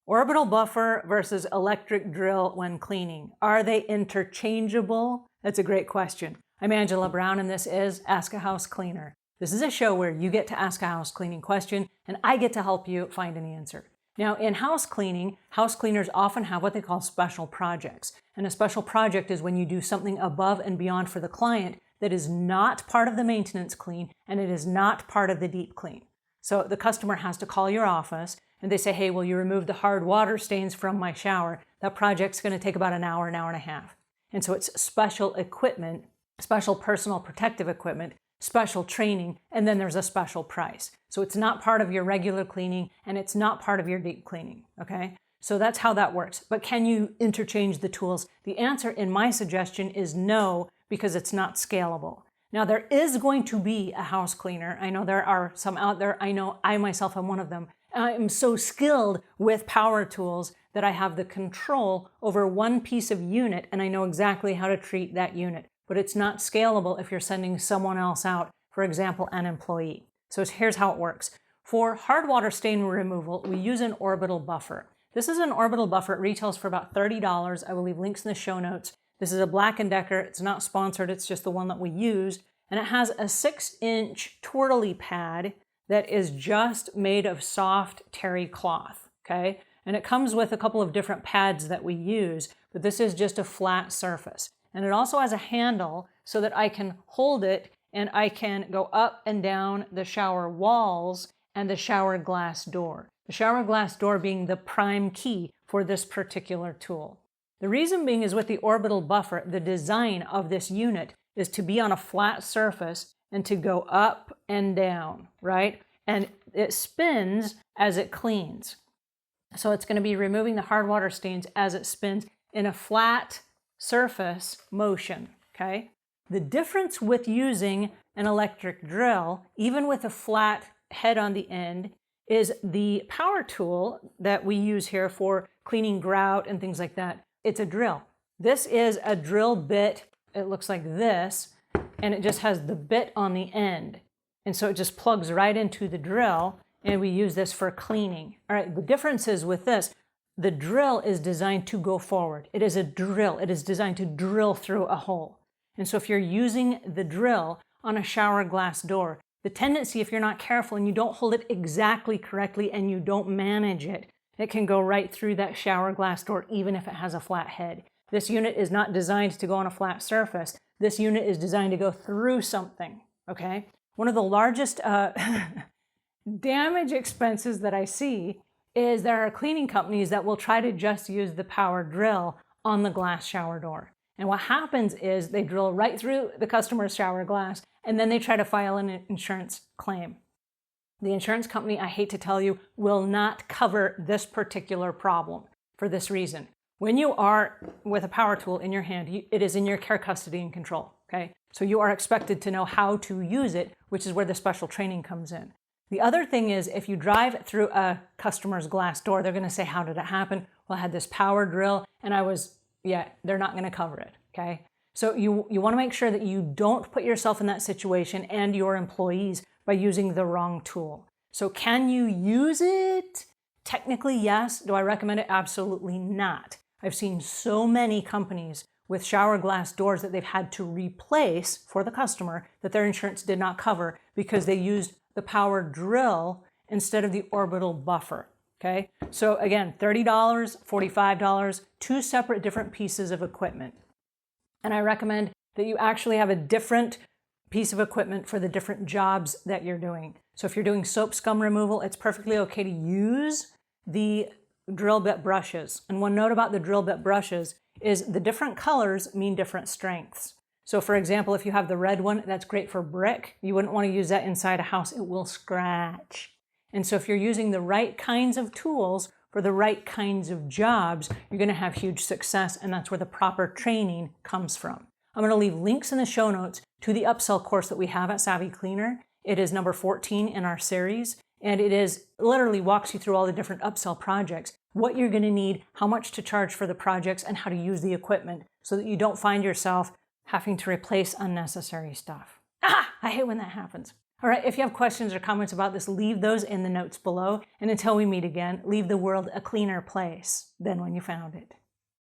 Orbital buffer versus electric drill when cleaning. Are they interchangeable? That's a great question. I'm Angela Brown and this is Ask a House Cleaner. This is a show where you get to ask a house cleaning question and I get to help you find an answer. Now in house cleaning, house cleaners often have what they call special projects. And a special project is when you do something above and beyond for the client that is not part of the maintenance clean and it is not part of the deep clean. So the customer has to call your office and they say, hey, will you remove the hard water stains from my shower? That project's going to take about an hour and a half. And so it's special equipment, special personal protective equipment, special training, and then there's a special price. So it's not part of your regular cleaning and it's not part of your deep cleaning, okay? So that's how that works. But can you interchange the tools? The answer in my suggestion is no, because it's not scalable. Now there is going to be a house cleaner. I know there are some out there. I know I myself am one of them. I'm so skilled with power tools that I have the control over one piece of unit and I know exactly how to treat that unit. But it's not scalable if you're sending someone else out, for example, an employee. So here's how it works. For hard water stain removal, we use an orbital buffer. This is an orbital buffer. It retails for about $30. I will leave links in the show notes. This is a Black & Decker. It's not sponsored. It's just the one that we use. And it has a 6-inch twirly pad that is just made of soft terry cloth, okay? And it comes with a couple of different pads that we use, but this is just a flat surface. And it also has a handle so that I can hold it and I can go up and down the shower walls and the shower glass door. The shower glass door being the prime key for this particular tool. The reason being is with the orbital buffer, the design of this unit is to be on a flat surface and to go up and down, right? And it spins as it cleans. So it's going to be removing the hard water stains as it spins in a flat surface motion, okay? The difference with using an electric drill, even with a flat head on the end, is the power tool that we use here for cleaning grout and things like that. It's a drill. This is a drill bit. It looks like this, and it just has the bit on the end. And so it just plugs right into the drill, and we use this for cleaning. All right, the difference is with this, the drill is designed to go forward. It is a drill. It is designed to drill through a hole. And so if you're using the drill on a shower glass door, the tendency, if you're not careful and you don't hold it exactly correctly and you don't manage it, it can go right through that shower glass door, even if it has a flat head. This unit is not designed to go on a flat surface. This unit is designed to go through something, okay? One of the largest damage expenses that I see is there are cleaning companies that will try to just use the power drill on the glass shower door. And what happens is they drill right through the customer's shower glass and then they try to file an insurance claim. The insurance company, I hate to tell you, will not cover this particular problem for this reason. When you are with a power tool in your hand, it is in your care, custody, and control, okay? So you are expected to know how to use it, which is where the special training comes in. The other thing is if you drive through a customer's glass door, they're gonna say, how did it happen? Well, I had this power drill and they're not gonna cover it, okay? So you wanna make sure that you don't put yourself in that situation and your employees by using the wrong tool. So can you use it? Technically, yes. Do I recommend it? Absolutely not. I've seen so many companies with shower glass doors that they've had to replace for the customer that their insurance did not cover because they used the power drill instead of the orbital buffer, okay? So again, $30, $45, two separate different pieces of equipment. And I recommend that you actually have a different piece of equipment for the different jobs that you're doing. So if you're doing soap scum removal, it's perfectly okay to use the drill bit brushes. And one note about the drill bit brushes is the different colors mean different strengths. So for example, if you have the red one, that's great for brick. You wouldn't want to use that inside a house. It will scratch. And so if you're using the right kinds of tools for the right kinds of jobs, you're going to have huge success. And that's where the proper training comes from. I'm going to leave links in the show notes to the upsell course that we have at Savvy Cleaner. It is number 14 in our series. And it is literally walks you through all the different upsell projects, what you're going to need, how much to charge for the projects, and how to use the equipment so that you don't find yourself having to replace unnecessary stuff. I hate when that happens. All right, if you have questions or comments about this, leave those in the notes below. And until we meet again, leave the world a cleaner place than when you found it.